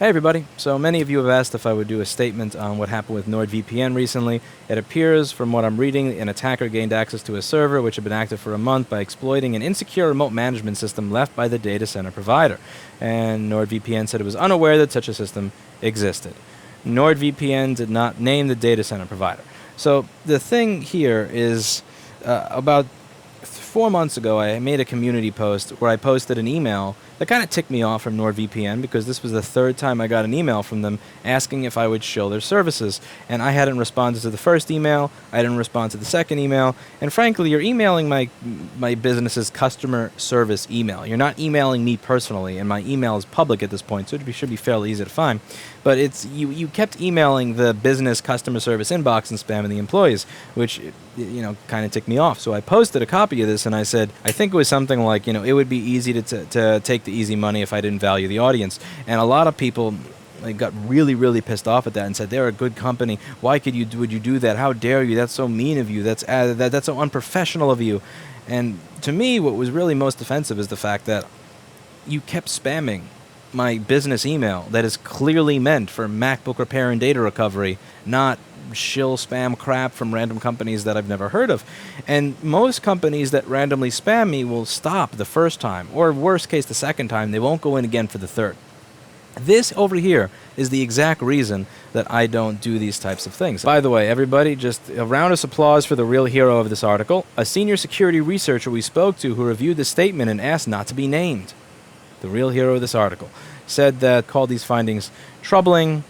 Hey everybody. So many of you have asked if I would do a statement on what happened with NordVPN recently. It appears, from what I'm reading, an attacker gained access to a server which had been active for a month by exploiting an insecure remote management system left by the data center provider. And NordVPN said it was unaware that such a system existed. NordVPN did not name the data center provider. So the thing here is, about 4 months ago, I made a community post where I posted an email that kind of ticked me off from NordVPN because this was the third time I got an email from them asking if I would shill their services. And I hadn't responded to the first email, I didn't respond to the second email, and frankly, you're emailing my business's customer service email. You're not emailing me personally, and my email is public at this point, so it should be fairly easy to find. But it's you kept emailing the business customer service inbox and spamming the employees, which kind of ticked me off. So I posted a copy of this and I said, I think it was something like, it would be easy to take the easy money if I didn't value the audience. And a lot of people got really, really pissed off at that and said, they're a good company. Why would you do that? How dare you? That's so mean of you. That's so unprofessional of you. And to me, what was really most offensive is the fact that you kept spamming my business email that is clearly meant for MacBook repair and data recovery, not shill spam crap from random companies that I've never heard of. And most companies that randomly spam me will stop the first time, or worst case the second time. They won't go in again for the third. This over here is the exact reason that I don't do these types of things. By the way, everybody, just a round of applause for the real hero of this article, a senior security researcher we spoke to who reviewed the statement and asked not to be named. The real hero of this article said that, called these findings troubling,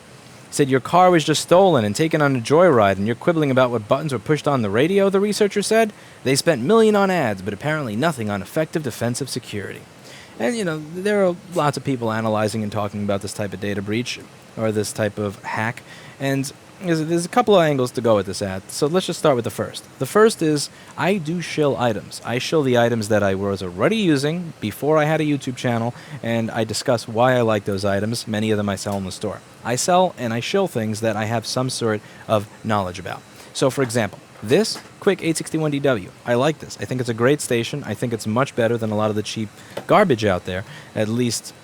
said your car was just stolen and taken on a joyride and you're quibbling about what buttons were pushed on the radio, the researcher said. They spent millions on ads, but apparently nothing on effective defensive security. And, there are lots of people analyzing and talking about this type of data breach or this type of hack. And there's a couple of angles to go with this ad. So let's just start with the first. The first is I do shill items. I shill the items that I was already using before I had a YouTube channel, and I discuss why I like those items. Many of them I sell in the store. I sell and I shill things that I have some sort of knowledge about. So, for example, this Quick 861DW. I like this. I think it's a great station. I think it's much better than a lot of the cheap garbage out there, at least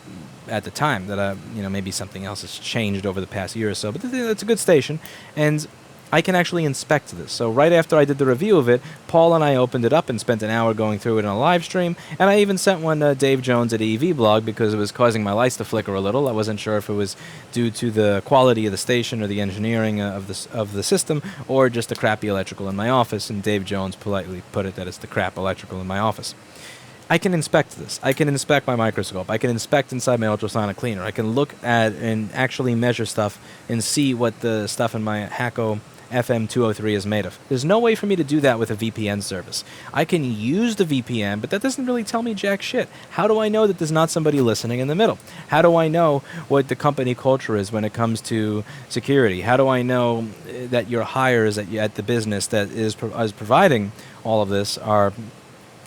at the time. That maybe something else has changed over the past year or so, but it's a good station, and I can actually inspect this. So right after I did the review of it, Paul and I opened it up and spent an hour going through it in a live stream, and I even sent one to Dave Jones at EV Blog because it was causing my lights to flicker a little. I wasn't sure if it was due to the quality of the station or the engineering of the system, or just the crappy electrical in my office, and Dave Jones politely put it that it's the crap electrical in my office. I can inspect this. I can inspect my microscope. I can inspect inside my ultrasonic cleaner. I can look at and actually measure stuff and see what the stuff in my Hacko FM203 is made of. There's no way for me to do that with a VPN service. I can use the VPN, but that doesn't really tell me jack shit. How do I know that there's not somebody listening in the middle? How do I know what the company culture is when it comes to security? How do I know that your hires at the business that is providing all of this are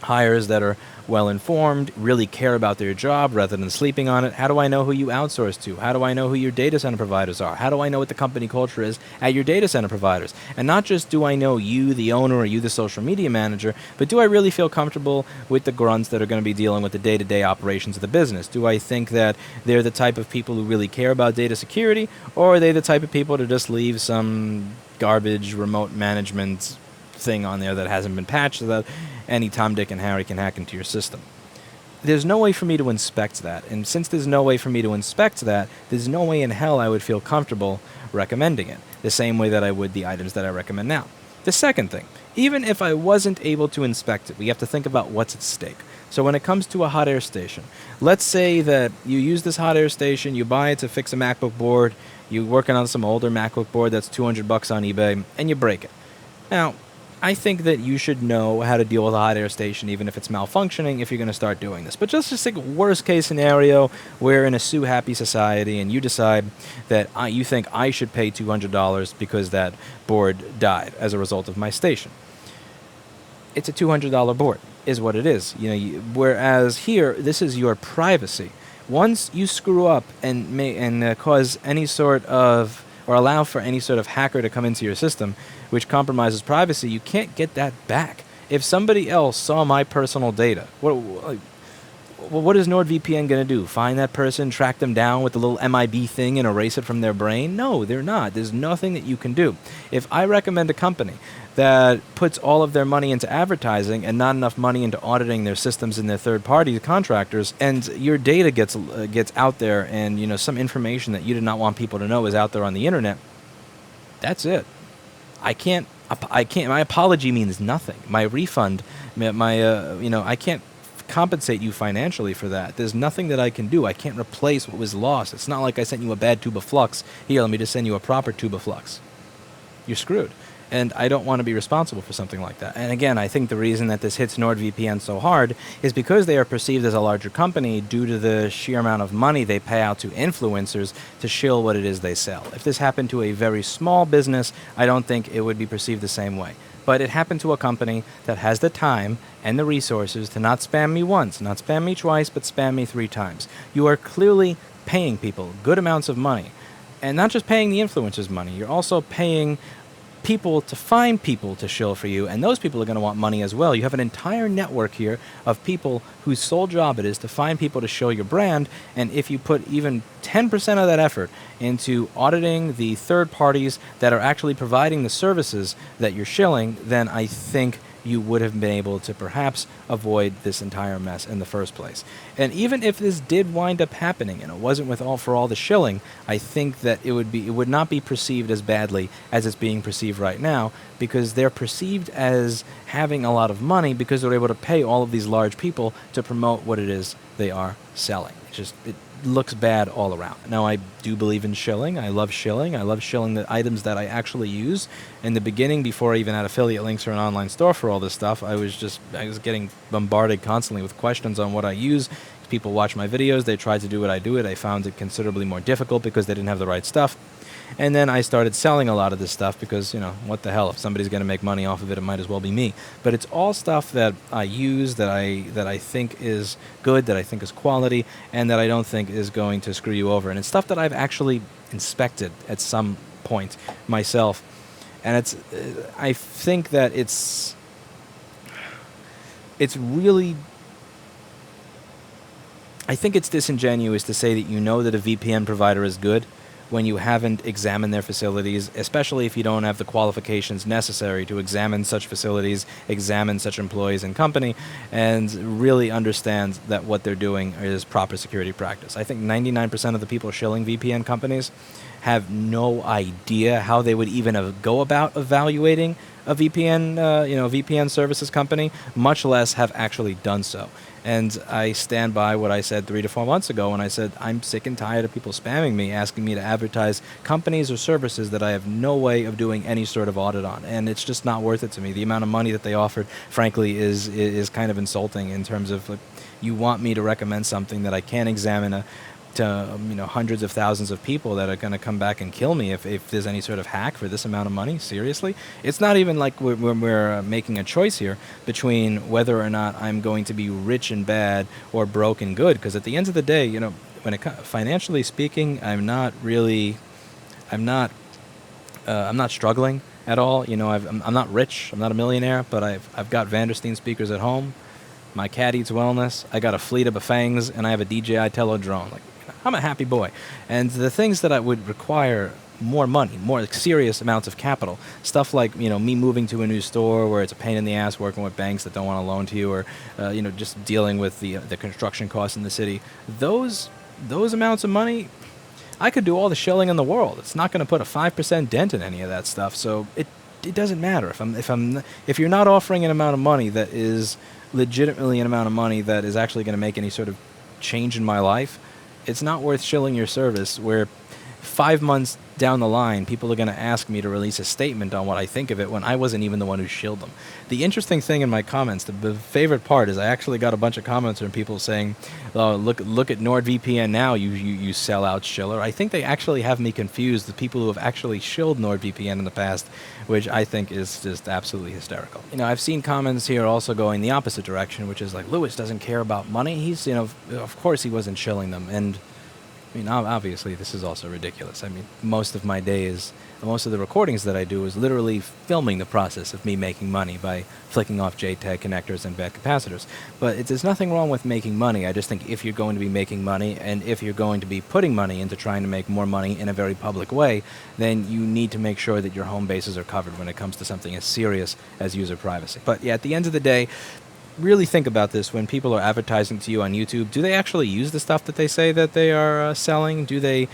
hires that are well-informed, really care about their job rather than sleeping on it? How do I know who you outsource to? How do I know who your data center providers are? How do I know what the company culture is at your data center providers? And not just do I know you, the owner, or you, the social media manager, but do I really feel comfortable with the grunts that are going to be dealing with the day-to-day operations of the business? Do I think that they're the type of people who really care about data security, or are they the type of people to just leave some garbage remote management thing on there that hasn't been patched so that any Tom, Dick, and Harry can hack into your system? There's no way for me to inspect that. And since there's no way for me to inspect that, there's no way in hell I would feel comfortable recommending it, the same way that I would the items that I recommend now. The second thing, even if I wasn't able to inspect it, we have to think about what's at stake. So when it comes to a hot air station, let's say that you use this hot air station, you buy it to fix a MacBook board, you're working on some older MacBook board that's $200 on eBay, and you break it. Now, I think that you should know how to deal with a hot air station even if it's malfunctioning if you're going to start doing this. But just think worst case scenario, we're in a sue-happy society and you decide that you think I should pay $200 because that board died as a result of my station. It's a $200 board, is what it is. Whereas here, this is your privacy. Once you screw up and cause any sort of, or allow for any sort of hacker to come into your system, which compromises privacy, you can't get that back. If somebody else saw my personal data, Well, what is NordVPN going to do? Find that person, track them down with the little MIB thing and erase it from their brain? No, they're not. There's nothing that you can do. If I recommend a company that puts all of their money into advertising and not enough money into auditing their systems and their third-party contractors, and your data gets out there, and some information that you did not want people to know is out there on the internet, that's it. I can't. My apology means nothing. My refund, I can't compensate you financially for that. There's nothing that I can do. I can't replace what was lost. It's not like I sent you a bad tube of flux. Here, let me just send you a proper tube of flux. You're screwed. And I don't want to be responsible for something like that. And again, I think the reason that this hits NordVPN so hard is because they are perceived as a larger company due to the sheer amount of money they pay out to influencers to shill what it is they sell. If this happened to a very small business, I don't think it would be perceived the same way. But it happened to a company that has the time and the resources to not spam me once, not spam me twice, but spam me 3 times. You are clearly paying people good amounts of money. And not just paying the influencers money, you're also paying people to find people to shill for you, and those people are going to want money as well. You have an entire network here of people whose sole job it is to find people to shill your brand, and if you put even 10% of that effort into auditing the third parties that are actually providing the services that you're shilling, then I think you would have been able to perhaps avoid this entire mess in the first place. And even if this did wind up happening and it wasn't for all the shilling, I think that it would not be perceived as badly as it's being perceived right now, because they're perceived as having a lot of money because they're able to pay all of these large people to promote what it is they are selling. It looks bad all around. Now, I do believe in shilling. I love shilling. I love shilling the items that I actually use. In the beginning, before I even had affiliate links or an online store for all this stuff, I was getting bombarded constantly with questions on what I use. People watch my videos. They tried to do what I do. I found it considerably more difficult because they didn't have the right stuff. And then I started selling a lot of this stuff because, what the hell? If somebody's going to make money off of it, it might as well be me. But it's all stuff that I use, that I think is good, that I think is quality, and that I don't think is going to screw you over. And it's stuff that I've actually inspected at some point myself. And I think that it's really... I think it's disingenuous to say that you know that a VPN provider is good when you haven't examined their facilities, especially if you don't have the qualifications necessary to examine such facilities, examine such employees and company, and really understand that what they're doing is proper security practice. I think 99% of the people shilling VPN companies have no idea how they would even go about evaluating a VPN services company, much less have actually done so. And I stand by what I said 3 to 4 months ago when I said I'm sick and tired of people spamming me, asking me to advertise companies or services that I have no way of doing any sort of audit on. And it's just not worth it to me. The amount of money that they offered, frankly, is kind of insulting in terms of, like, you want me to recommend something that I can't examine to hundreds of thousands of people that are going to come back and kill me if there's any sort of hack for this amount of money. Seriously? It's not even like we're making a choice here between whether or not I'm going to be rich and bad or broke and good, because at the end of the day, when financially speaking, I'm not struggling at all. I'm not rich, I'm not a millionaire, but I've got Vandersteen speakers at home. My cat eats wellness. I got a fleet of Bafangs, and I have a DJI Tello drone. I'm a happy boy. And the things that I would require more money, more serious amounts of capital, stuff like, me moving to a new store where it's a pain in the ass working with banks that don't want to loan to you, or, just dealing with the construction costs in the city, those amounts of money, I could do all the shilling in the world. It's not going to put a 5% dent in any of that stuff. So it doesn't matter. If you're not offering an amount of money that is legitimately an amount of money that is actually going to make any sort of change in my life, it's not worth shilling your service, where 5 months down the line, people are going to ask me to release a statement on what I think of it when I wasn't even the one who shilled them. The interesting thing in my comments, the favorite part, is I actually got a bunch of comments from people saying, "Oh, look at NordVPN now, you sell-out shiller." I think they actually have me confused with people who have actually shilled NordVPN in the past, which I think is just absolutely hysterical. I've seen comments here also going the opposite direction, which is like, Lewis doesn't care about money. He's, of course he wasn't shilling them. And I mean, obviously, this is also ridiculous. I mean, most of my days, most of the recordings that I do is literally filming the process of me making money by flicking off JTAG connectors and bad capacitors. But there's nothing wrong with making money. I just think if you're going to be making money and if you're going to be putting money into trying to make more money in a very public way, then you need to make sure that your home bases are covered when it comes to something as serious as user privacy. But yeah, at the end of the day, really think about this when people are advertising to you on YouTube. Do they actually use the stuff that they say that they are selling? Do they,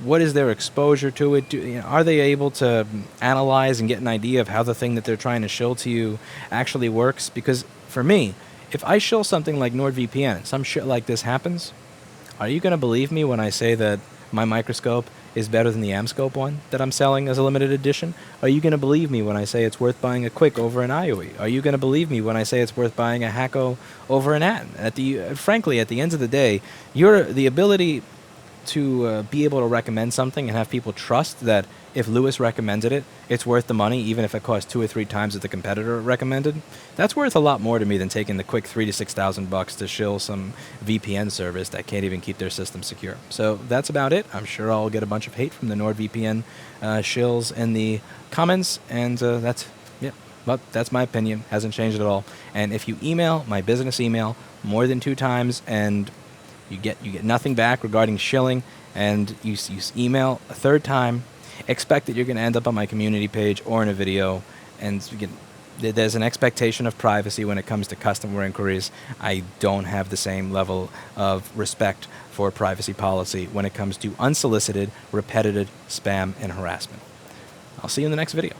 what is their exposure to it? Are they able to analyze and get an idea of how the thing that they're trying to shill to you actually works? Because for me, if I shill something like NordVPN and some shit like this happens, are you going to believe me when I say that my microscope is better than the Amscope one that I'm selling as a limited edition? Are you going to believe me when I say it's worth buying a Quick over an IOE? Are you going to believe me when I say it's worth buying a Hacko over an Atom? Frankly, at the end of the day, the ability to be able to recommend something and have people trust that if Lewis recommended it, it's worth the money, even if it costs 2 or 3 times what the competitor recommended. That's worth a lot more to me than taking the quick $3,000 to $6,000 to shill some VPN service that can't even keep their system secure. So that's about it. I'm sure I'll get a bunch of hate from the NordVPN shills in the comments, and but that's my opinion. Hasn't changed at all. And if you email my business email more than 2 times and you get nothing back regarding shilling, and you email a 3rd time, expect that you're going to end up on my community page or in a video, and there's an expectation of privacy when it comes to customer inquiries. I don't have the same level of respect for privacy policy when it comes to unsolicited, repetitive spam and harassment. I'll see you in the next video.